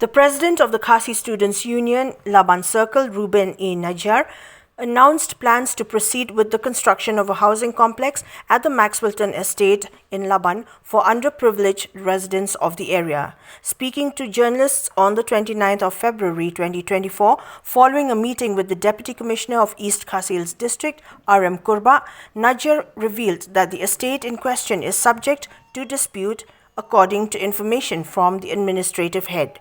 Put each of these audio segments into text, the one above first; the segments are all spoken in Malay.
The president of the Khasi Students Union, Laban Circle, Rueben A Najiar, announced plans to proceed with the construction of a housing complex at the Maxwelton Estate in Laban for underprivileged residents of the area. Speaking to journalists on the 29th of February 2024, following a meeting with the Deputy Commissioner of East Khasi Hills District, M Kurbah, Najiar revealed that the estate in question is subject to dispute according to information from the administrative head.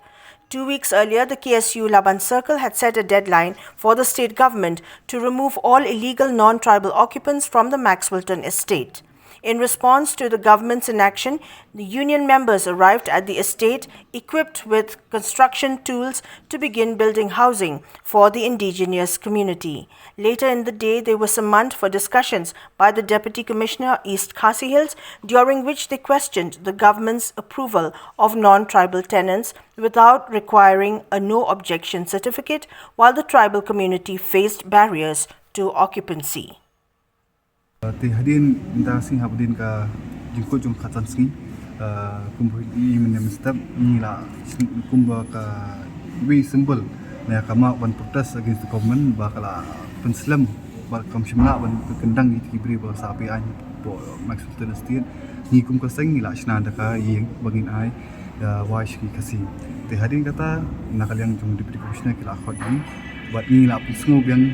2 weeks earlier, the Ksu Laban Circle had set a deadline for the state government to remove all illegal non-tribal occupants from the Maxwelton Estate. In response to the government's inaction, the union members arrived at the estate equipped with construction tools to begin building housing for the indigenous community. Later in the day, they were summoned for discussions by the Deputy Commissioner East Khasi Hills, during which they questioned the government's approval of non-tribal tenants without requiring a no-objection certificate, while the tribal community faced barriers to occupancy. Hadirin minta sing habdin ka jingko jung khatan sing kumbu I menem step ni la kumba ka we symbol na kama ban protest against the government bakala penslam bal kam shimna ban kendang it kibri ba sapi an po Maxwelton Estate ni kum ka sing la shna da ka yeng bangin ai wash ki kasi te hadirin kata nakaliang jung deputy commissioner kila khot ni bat ni la pusngo biang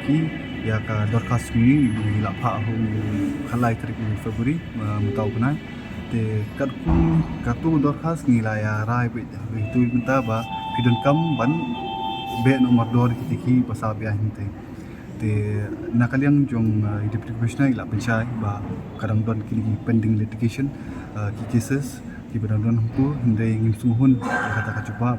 ki ya ka dorkas ni la pha hu khalai tarik Februari mutau kana te katku katu dorkas ni la ya rai be itu minta ba pidon kam ban be nomor 2 kitiki pasabi ahinte te nakaliang jong deputy commissioner la pencai ba kadang don kini pending litigation ki cases ki badang don hu hindai ngin suhun kata ka cuba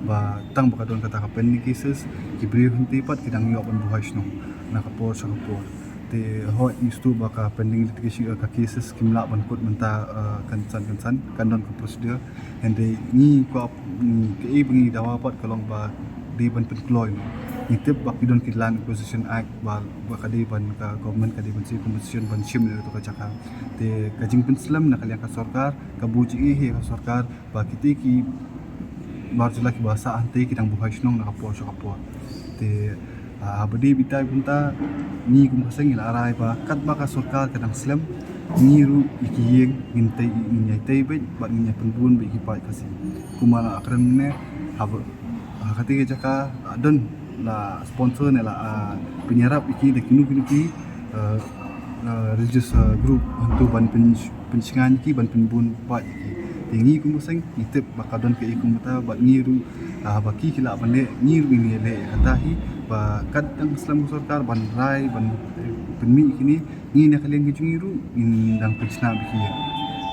ba tang ba don kata ka pending cases ki bri hunti pat kidang yo ban buhai sno nakapor sa kapor te ho istu baka pending litigation ka cases kimla ban kut menta kansan kandon ko prosedur ende ni ko ke bingi dawa pat kalong ba di ban penkloy ni tip bak don kidlan acquisition act ba kadi ban ka government kadi ban si competition ban shim to ka chaka te kajing penslam nakaliang ka sarkar ka buji he ka sarkar ba kitiki marjula ki bahasa ante kidang buhai snong nakapor sa kapor te abadi bitai punta ni kum kaseng ila arai ba kat ba ka sarkar kadang slam ni ru ikiyeng mintai ni tai be ba ni penbun be ki pai kasi kumala akran ne hab khati ke jaka don la sponsor ne la penyarap iki de kinu ki religious group untuk ban pencingan ki ban penbun pa iki tingi kum kaseng itep bakadon ke ikum ta ba ni ru baki kila bande ni ru ni le katahi ba kadang Islam sarkar ban rai ban penmi kini ni nakaliang gijungiru indang pensna bikiya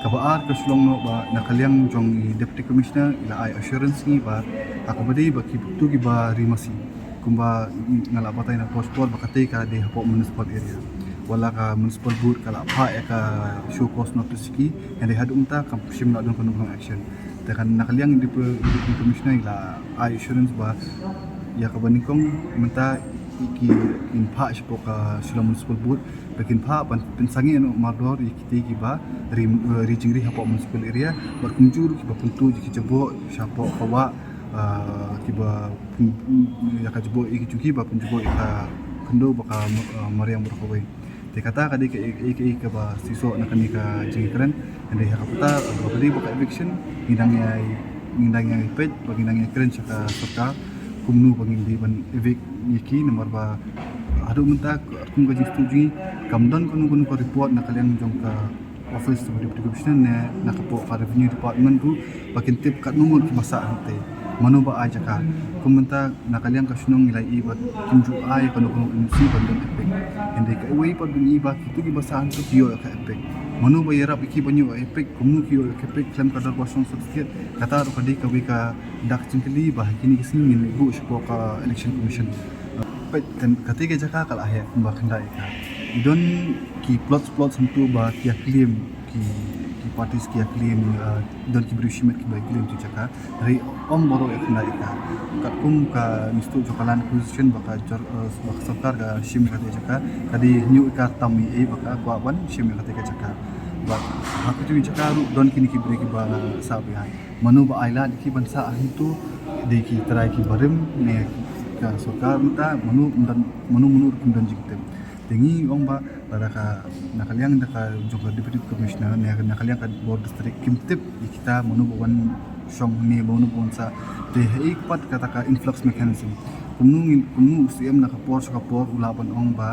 kabaar ka sulong no ba nakaliang jong deputy commissioner ila ai assurance ni ba ako badi ba kibutu ki ba rimasi kumba ngala batay na passport ba katay ka de hapo municipal area wala ka municipal board kala pa ka show cause notice ki ende hadumta kam shimna don kono action tekan nakaliang deputy commissioner ila ai assurance ba ya kabanikong minta iki inpa sipo ka sila municipal board bakin pa pensangi ano mardor ikiti kiba reaching hapo municipal area berkunjur kiba puntu ki jebo siapa kawa kiba ya ka jebo iki cuki ba punjubo ka kendo baka mariang berkawai te kata kadi ke ba siso nakani ka jingkran ande hakapta badi baka eviction ngindangnya pet bagi nangnya keren saka serta kumnu bagi di ban evik yiki nomor ba adu menta kum gaji setuju kamdon kunu ko report nakaliang jong ka office of deputy commissioner ne nakapo ka revenue department ru bakin tip kat numur ki masa ante mano ba aja ka kumenta nakaliang ka sunong nilai ibat kinju ai kanu MC bandon epek ende ka wei pa bin iba kitu ki basa antu kiyo ka epek mano ba yarap iki banyu epek kumnu kiyo ka epek klam kadar basong certificate kata ro kadi ka wi ka dak cingkeli bah kini kisingin bu sipo ka election commission pet kan ketika jaka kala ahya kumba kendai ka idon ki plots sentu ba kia claim ki parties kia claim don ki brishmet ki ba claim tu jaka dari om boro ek kendai ka kat kum ka mistu jokalan position baka sarkar ka shim ka jaka kadi new ka tami baka kwaban shim ka jaka ba aku tu jaka ru don kini ki beri ki ba sabi hai manu ba aila ki bansa ahin tu di ki try ki barim ne ka sokar mata manu kum dan jiktem tengi ong ba pada ka nakaliang da ka juga deputy commissioner ne nakaliang ka board district kimtip kita manu bon song ni manu bon sa te hei pat kata ka influx mechanism kumnu CM na ka por ulaban ong ba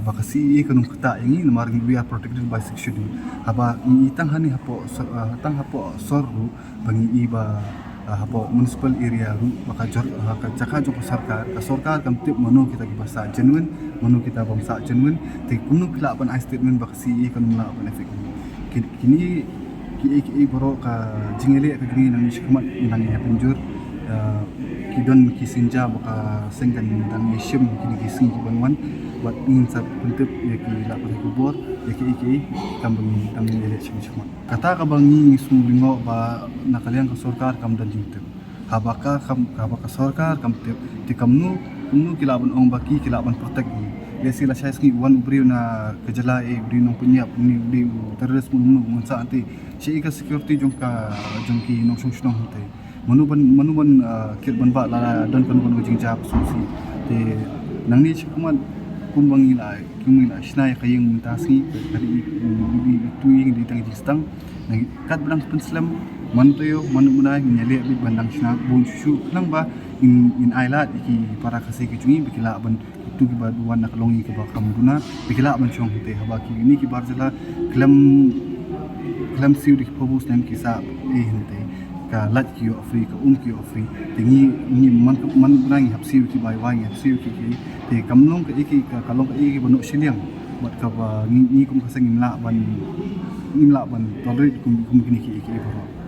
bakasi kanum kata ini namar we are protected by 6 schedule haba itang hani hapo tang hapo sorru bangi iba hapo municipal area ru baka jor ka jaka jo sarkar kam tip manu kita ki bahasa genuine manu kita bangsa genuine te kumnu kila ban statement bakasi kanum la ban efek kini ki boro ka jingele ka gini nang shikmat nang ya penjur kidon kisinja baka sengkan dan mission kini kising banwan buat insap untuk ya ki lapan kubur ya ki kambing election cuma kata ka bangi sulingo ba nakaliang ka sarkar kam dan jinte habaka sarkar kam ti kamnu kilaban ong baki kilaban protect ni ya sila saya ski wan ubri na kejala ubri nong punya ni ubri terorisme nsa anti si ka security jongki nong sung hante manuban kirban ba la don kan ujing jap susi te nang ni cikuman kumbang ila snai kayeng mutasi dari itu yang di tang jistang nang kat berang penslam mantoyo manunai nyale bit bandang sna bon shu nang ba in ailat iki para Khasi ki cungi bikila ban itu ki baduan nak longi ke bakam guna bikila ban chong te habaki ini ki barzala klam siu di pobus nem ki sa hinte ka lat ki ofri ka ki ofri tingi ni man bunangi hapsiu ki bai wangi hapsiu ki te kamlong ka iki ka kalong ka iki banu siliang buat ka ba ni kum kasang imla ban tolerate kum kini ki iki baro